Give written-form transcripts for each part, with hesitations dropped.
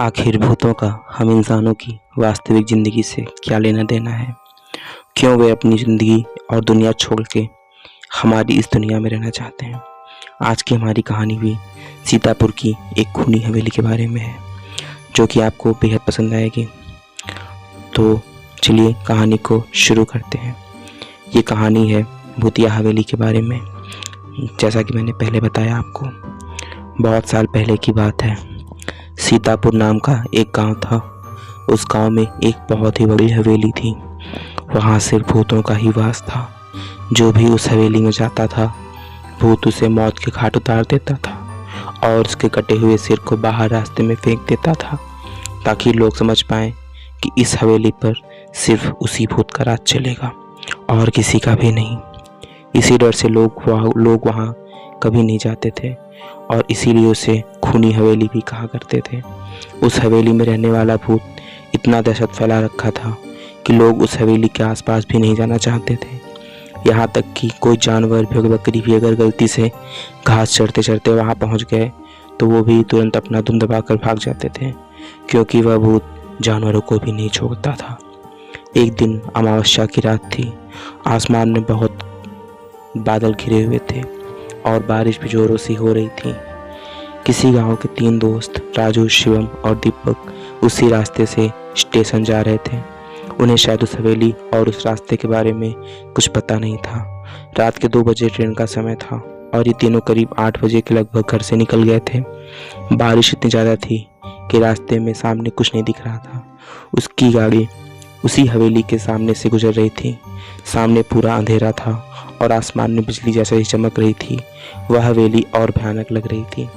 आखिर भूतों का हम इंसानों की वास्तविक ज़िंदगी से क्या लेना देना है? क्यों वे अपनी ज़िंदगी और दुनिया छोड़ के हमारी इस दुनिया में रहना चाहते हैं? आज की हमारी कहानी भी सीतापुर की एक खूनी हवेली के बारे में है, जो कि आपको बेहद पसंद आएगी। तो चलिए कहानी को शुरू करते हैं। ये कहानी है भूतिया हवेली के बारे में। जैसा कि मैंने पहले बताया आपको, बहुत साल पहले की बात है। सीतापुर नाम का एक गांव था। उस गांव में एक बहुत ही बड़ी हवेली थी। वहाँ सिर्फ भूतों का ही वास था। जो भी उस हवेली में जाता था, भूत उसे मौत के घाट उतार देता था और उसके कटे हुए सिर को बाहर रास्ते में फेंक देता था, ताकि लोग समझ पाएं कि इस हवेली पर सिर्फ उसी भूत का राज चलेगा और किसी का भी नहीं। इसी डर से लोग वहाँ कभी नहीं जाते थे और इसीलिए उसे खूनी हवेली भी कहा करते थे। उस हवेली में रहने वाला भूत इतना दहशत फैला रखा था कि लोग उस हवेली के आसपास भी नहीं जाना चाहते थे। यहाँ तक कि कोई जानवर भेड़ बकरी भी अगर गलती से घास चढ़ते चढ़ते वहाँ पहुँच गए तो वो भी तुरंत अपना दुम दबाकर भाग जाते थे, क्योंकि वह भूत जानवरों को भी नहीं छोड़ता था। एक दिन अमावस्या की रात थी। आसमान में बहुत बादल घिरे हुए थे और बारिश भी जोरों से हो रही थी। किसी गांव के 3 दोस्त राजू, शिवम और दीपक उसी रास्ते से स्टेशन जा रहे थे। उन्हें शायद उस हवेली और उस रास्ते के बारे में कुछ पता नहीं था। रात के 2 बजे ट्रेन का समय था और ये तीनों करीब 8 बजे के लगभग घर से निकल गए थे। बारिश इतनी ज़्यादा थी कि रास्ते में सामने कुछ नहीं दिख रहा था। उसकी गाड़ी उसी हवेली के सामने से गुजर रही थी। सामने पूरा अंधेरा था और आसमान में बिजली जैसे ही चमक रही थी। वह हवेली और भयानक लग रही थी।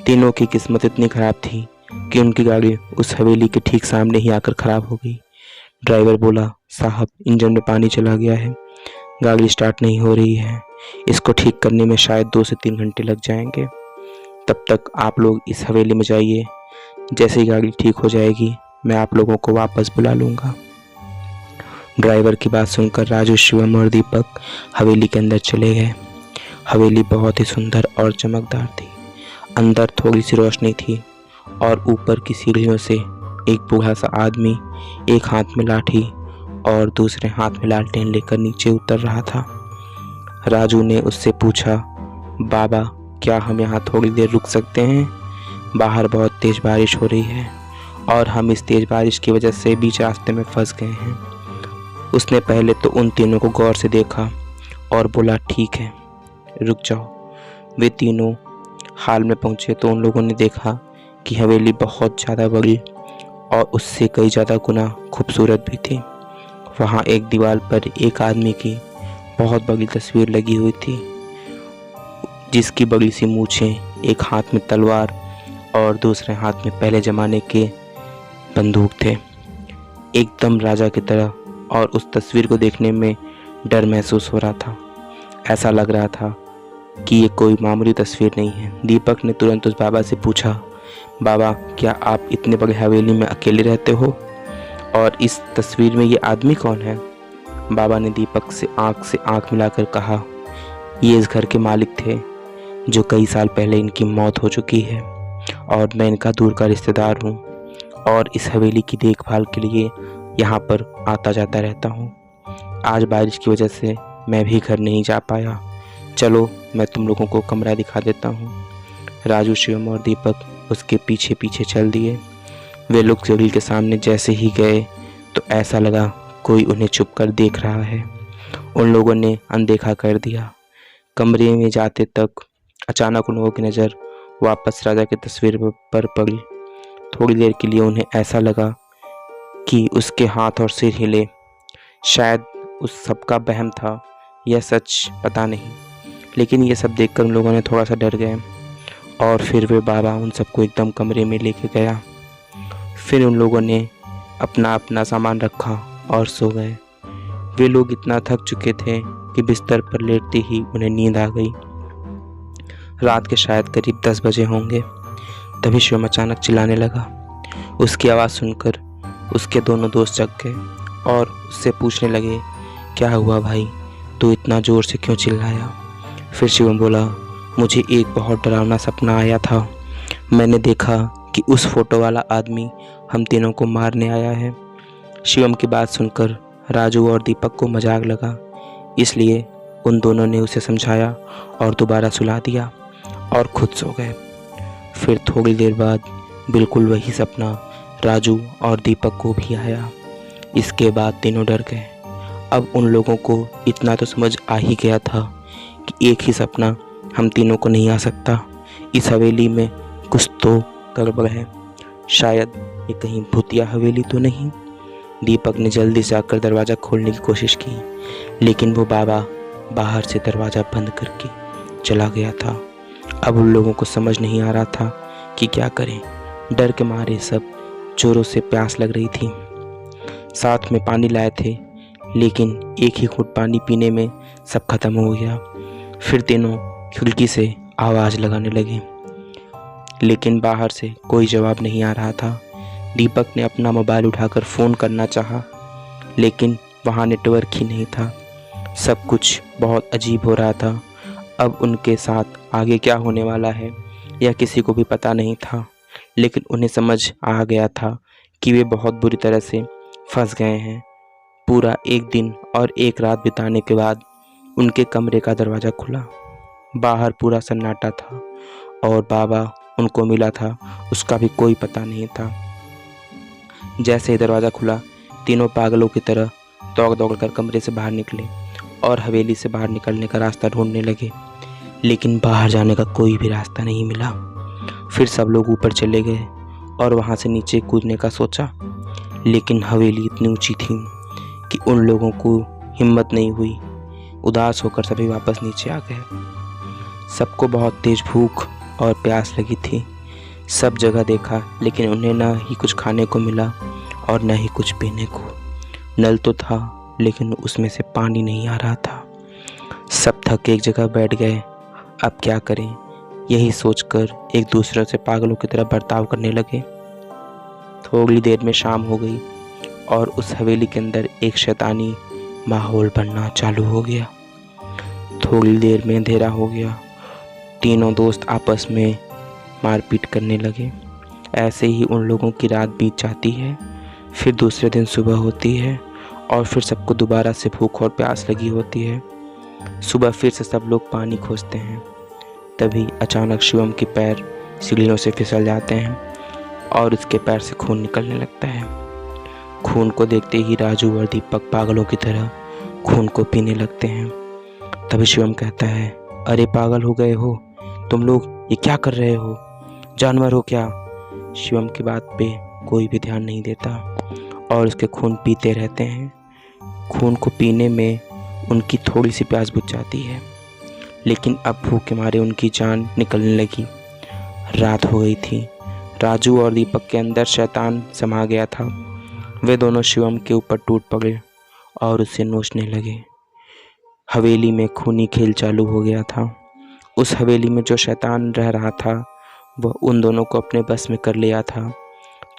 तीनों की किस्मत इतनी ख़राब थी कि उनकी गाड़ी उस हवेली के ठीक सामने ही आकर ख़राब हो गई। ड्राइवर बोला, साहब इंजन में पानी चला गया है, गाड़ी स्टार्ट नहीं हो रही है, इसको ठीक करने में शायद 2 से 3 घंटे लग जाएंगे। तब तक आप लोग इस हवेली में जाइए, जैसे ही गाड़ी ठीक हो जाएगी मैं आप लोगों को वापस बुला लूँगा। ड्राइवर की बात सुनकर राजू, शिवम और दीपक हवेली के अंदर चले गए। हवेली बहुत ही सुंदर और चमकदार थी। अंदर थोड़ी सी रोशनी थी और ऊपर की सीढ़ियों से एक बूढ़ा सा आदमी एक हाथ में लाठी और दूसरे हाथ में लालटेन लेकर नीचे उतर रहा था। राजू ने उससे पूछा, बाबा क्या हम यहाँ थोड़ी देर रुक सकते हैं? बाहर बहुत तेज़ बारिश हो रही है और हम इस तेज़ बारिश की वजह से बीच रास्ते में फंस गए हैं। उसने पहले तो उन तीनों को गौर से देखा और बोला, ठीक है रुक जाओ। वे तीनों हाल में पहुँचे तो उन लोगों ने देखा कि हवेली बहुत ज़्यादा बड़ी और उससे कई ज़्यादा गुना खूबसूरत भी थी। वहाँ एक दीवार पर एक आदमी की बहुत बड़ी तस्वीर लगी हुई थी, जिसकी बड़ी सी मूछें, एक हाथ में तलवार और दूसरे हाथ में पहले ज़माने के बंदूक थे, एकदम राजा की तरह। और उस तस्वीर को देखने में डर महसूस हो रहा था। ऐसा लग रहा था कि ये कोई मामूली तस्वीर नहीं है। दीपक ने तुरंत उस बाबा से पूछा, बाबा क्या आप इतने बड़े हवेली में अकेले रहते हो और इस तस्वीर में ये आदमी कौन है? बाबा ने दीपक से आंख मिलाकर कहा, ये इस घर के मालिक थे, जो कई साल पहले इनकी मौत हो चुकी है और मैं इनका दूर का रिश्तेदार हूँ और इस हवेली की देखभाल के लिए यहाँ पर आता जाता रहता हूँ। आज बारिश की वजह से मैं भी घर नहीं जा पाया। चलो मैं तुम लोगों को कमरा दिखा देता हूँ। राजू, शिवम और दीपक उसके पीछे पीछे चल दिए। वे लोग सीढ़ी के सामने जैसे ही गए तो ऐसा लगा कोई उन्हें छुप कर देख रहा है। उन लोगों ने अनदेखा कर दिया। कमरे में जाते तक अचानक उन लोगों की नज़र वापस राजा की तस्वीर पर पड़ी। थोड़ी देर के लिए उन्हें ऐसा लगा कि उसके हाथ और सिर हिले। शायद उस सब का वहम था या सच, पता नहीं, लेकिन ये सब देखकर उन लोगों ने थोड़ा सा डर गए और फिर वे बाबा उन सबको एकदम कमरे में लेके गया। फिर उन लोगों ने अपना अपना सामान रखा और सो गए। वे लोग इतना थक चुके थे कि बिस्तर पर लेटते ही उन्हें नींद आ गई। रात के शायद करीब 10 बजे होंगे। तभी शिवम अचानक चिल्लाने लगा। उसकी आवाज़ सुनकर उसके दोनों दोस्त जग गए और उससे पूछने लगे, क्या हुआ भाई, तू इतना ज़ोर से क्यों चिल्लाया? फिर शिवम बोला, मुझे एक बहुत डरावना सपना आया था। मैंने देखा कि उस फोटो वाला आदमी हम तीनों को मारने आया है। शिवम की बात सुनकर राजू और दीपक को मजाक लगा, इसलिए उन दोनों ने उसे समझाया और दोबारा सुला दिया और खुद सो गए। फिर थोड़ी देर बाद बिल्कुल वही सपना राजू और दीपक को भी आया। इसके बाद तीनों डर गए। अब उन लोगों को इतना तो समझ आ ही गया था कि एक ही सपना हम तीनों को नहीं आ सकता। इस हवेली में कुछ तो गड़बड़ है, शायद ये कहीं भूतिया हवेली तो नहीं। दीपक ने जल्दी से आकर दरवाज़ा खोलने की कोशिश की, लेकिन वो बाबा बाहर से दरवाज़ा बंद करके चला गया था। अब उन लोगों को समझ नहीं आ रहा था कि क्या करें। डर के मारे सब जोरों से प्यास लग रही थी। साथ में पानी लाए थे, लेकिन एक ही घूंट पानी पीने में सब खत्म हो गया। फिर तीनों खिड़की से आवाज़ लगाने लगे, लेकिन बाहर से कोई जवाब नहीं आ रहा था। दीपक ने अपना मोबाइल उठाकर फ़ोन करना चाहा, लेकिन वहाँ नेटवर्क ही नहीं था। सब कुछ बहुत अजीब हो रहा था। अब उनके साथ आगे क्या होने वाला है यह किसी को भी पता नहीं था, लेकिन उन्हें समझ आ गया था कि वे बहुत बुरी तरह से फंस गए हैं। पूरा एक दिन और एक रात बिताने के बाद उनके कमरे का दरवाज़ा खुला। बाहर पूरा सन्नाटा था और बाबा उनको मिला था उसका भी कोई पता नहीं था। जैसे ही दरवाज़ा खुला, तीनों पागलों की तरह दौड़ दौड़ कर कमरे से बाहर निकले और हवेली से बाहर निकलने का रास्ता ढूंढने लगे, लेकिन बाहर जाने का कोई भी रास्ता नहीं मिला। फिर सब लोग ऊपर चले गए और वहाँ से नीचे कूदने का सोचा, लेकिन हवेली इतनी ऊंची थी कि उन लोगों को हिम्मत नहीं हुई। उदास होकर सभी वापस नीचे आ गए। सबको बहुत तेज भूख और प्यास लगी थी। सब जगह देखा, लेकिन उन्हें न ही कुछ खाने को मिला और न ही कुछ पीने को। नल तो था, लेकिन उसमें से पानी नहीं आ रहा था। सब थक एक जगह बैठ गए। अब क्या करें, यही सोचकर एक दूसरे से पागलों की तरह बर्ताव करने लगे। थोड़ी देर में शाम हो गई और उस हवेली के अंदर एक शैतानी माहौल बनना चालू हो गया। थोड़ी देर में अंधेरा हो गया। तीनों दोस्त आपस में मारपीट करने लगे। ऐसे ही उन लोगों की रात बीत जाती है। फिर दूसरे दिन सुबह होती है और फिर सबको दोबारा से भूख और प्यास लगी होती है। सुबह फिर से सब लोग पानी खोजते हैं। तभी अचानक शिवम के पैर सीढ़ियों से फिसल जाते हैं और उसके पैर से खून निकलने लगता है। खून को देखते ही राजू और दीपक पागलों की तरह खून को पीने लगते हैं। तभी शिवम कहता है, अरे पागल हो गए हो तुम लोग, ये क्या कर रहे हो, जानवर हो क्या? शिवम की बात पे कोई भी ध्यान नहीं देता और उसके खून पीते रहते हैं। खून को पीने में उनकी थोड़ी सी प्यास बुझ जाती है, लेकिन अब भूख के मारे उनकी जान निकलने लगी। रात हो गई थी। राजू और दीपक के अंदर शैतान समा गया था। वे दोनों शिवम के ऊपर टूट पड़े और उसे नोचने लगे। हवेली में खूनी खेल चालू हो गया था। उस हवेली में जो शैतान रह रहा था वह उन दोनों को अपने बस में कर लिया था।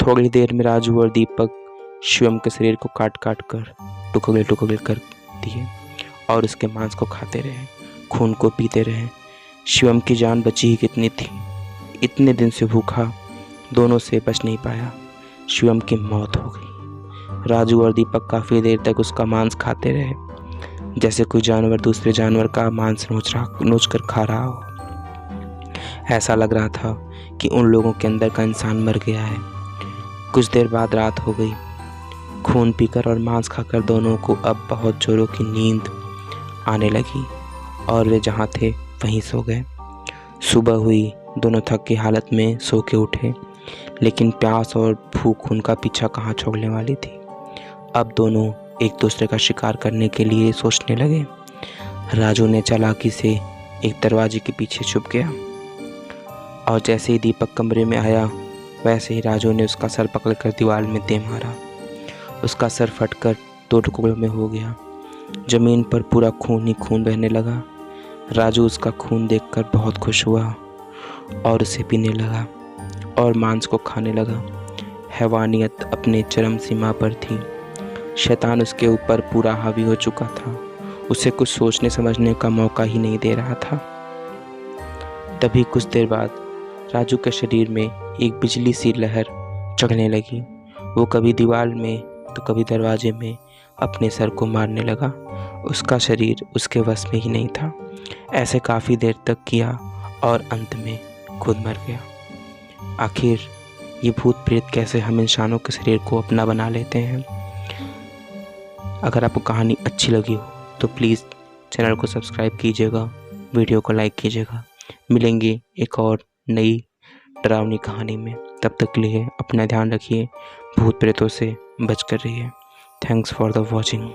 थोड़ी देर में राजू और दीपक शिवम के शरीर को काट काट कर टुकड़े टुकड़े कर दिए और उसके मांस को खाते रहे, खून को पीते रहे। शिवम की जान बची ही कितनी थी। इतने दिन से भूखा दोनों से बच नहीं पाया। शिवम की मौत हो गई। राजू और दीपक काफ़ी देर तक उसका मांस खाते रहे, जैसे कोई जानवर दूसरे जानवर का मांस नोच कर खा रहा हो। ऐसा लग रहा था कि उन लोगों के अंदर का इंसान मर गया है। कुछ देर बाद रात हो गई। खून पीकर और मांस खाकर दोनों को अब बहुत जोरों की नींद आने लगी और वे जहाँ थे वहीं सो गए। सुबह हुई। दोनों थक की हालत में सो के उठे, लेकिन प्यास और भूख उनका पीछा कहाँ छोड़ने वाली थी। अब दोनों एक दूसरे का शिकार करने के लिए सोचने लगे। राजू ने चालाकी से एक दरवाजे के पीछे छुप गया और जैसे ही दीपक कमरे में आया वैसे ही राजू ने उसका सर पकड़कर दीवार में दे मारा। उसका सर फटकर 2 टुकड़ों में हो गया। ज़मीन पर पूरा खून ही खून बहने लगा। राजू उसका खून देखकर बहुत खुश हुआ और उसे पीने लगा और मांस को खाने लगा। हैवानियत अपने चरम सीमा पर थी। शैतान उसके ऊपर पूरा हावी हो चुका था। उसे कुछ सोचने समझने का मौका ही नहीं दे रहा था। तभी कुछ देर बाद राजू के शरीर में एक बिजली सी लहर चढ़ने लगी। वो कभी दीवार में तो कभी दरवाजे में अपने सर को मारने लगा। उसका शरीर उसके वश में ही नहीं था। ऐसे काफ़ी देर तक किया और अंत में खुद मर गया। आखिर ये भूत प्रेत कैसे हम इंसानों के शरीर को अपना बना लेते हैं? अगर आपको कहानी अच्छी लगी हो तो प्लीज़ चैनल को सब्सक्राइब कीजिएगा, वीडियो को लाइक कीजिएगा। मिलेंगे एक और नई डरावनी कहानी में। तब तक के लिए अपना ध्यान रखिए, भूत प्रेतों से बच कर रहिए। Thanks for the watching.